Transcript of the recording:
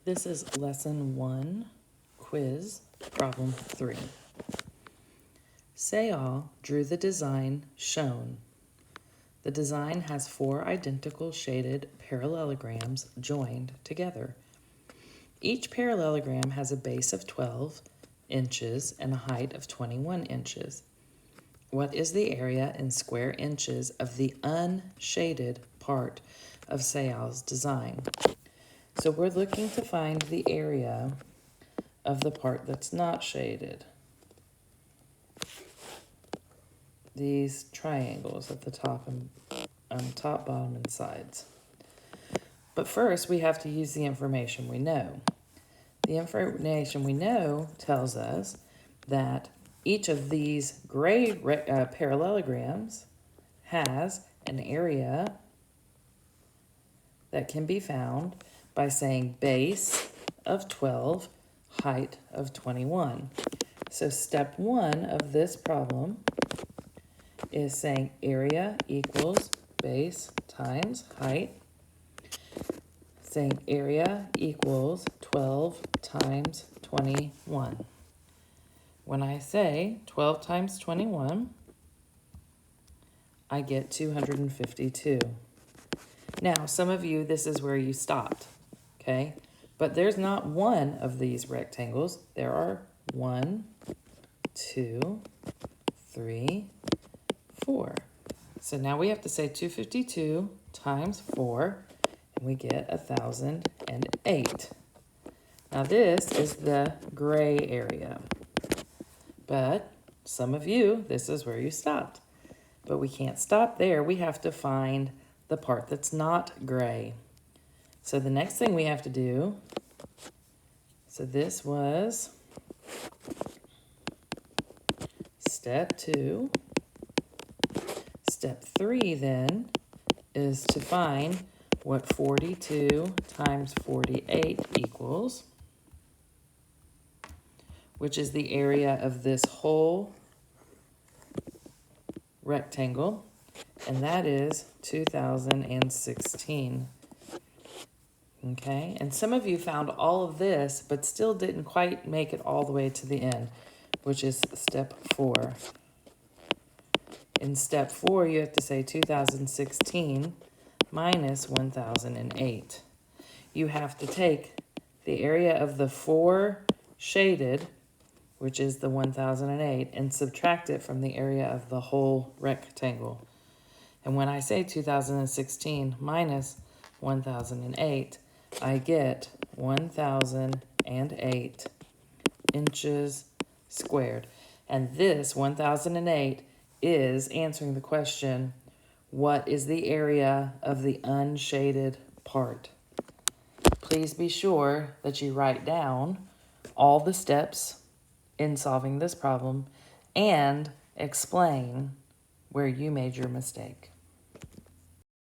This is lesson 1, quiz, problem 3. Sayal drew the design shown. The design has 4 identical shaded parallelograms joined together. Each parallelogram has a base of 12 inches and a height of 21 inches. What is the area in square inches of the unshaded part of Sayal's design? So we're looking to find the area of the part that's not shaded. These triangles at the top and top, bottom, and sides. But first, we have to use the information we know. The information we know tells us that each of these gray parallelograms has an area that can be found by saying base of 12, height of 21. So step 1 of this problem is saying area equals base times height. Saying area equals 12 times 21. When I say 12 times 21, I get 252. Now, some of you, this is where you stopped, okay? But there's not one of these rectangles. There are 1, 2, 3, 4. So now we have to say 252 times 4, and we get 1,008. Now this is the gray area. But some of you, this is where you stopped. But we can't stop there. We have to find the part that's not gray. So the next thing we have to do, so this was step 2. Step 3 then is to find what 42 times 48 equals, which is the area of this whole rectangle, and that is 2016. Okay, and some of you found all of this, but still didn't quite make it all the way to the end, which is step 4. In step 4, you have to say 2016 minus 1008. You have to take the area of the 4 shaded, which is the 1008, and subtract it from the area of the whole rectangle. And when I say 2016 minus 1008, I get 1008 inches squared. And this 1008 is answering the question, what is the area of the unshaded part? Please be sure that you write down all the steps in solving this problem and explain where you made your mistake.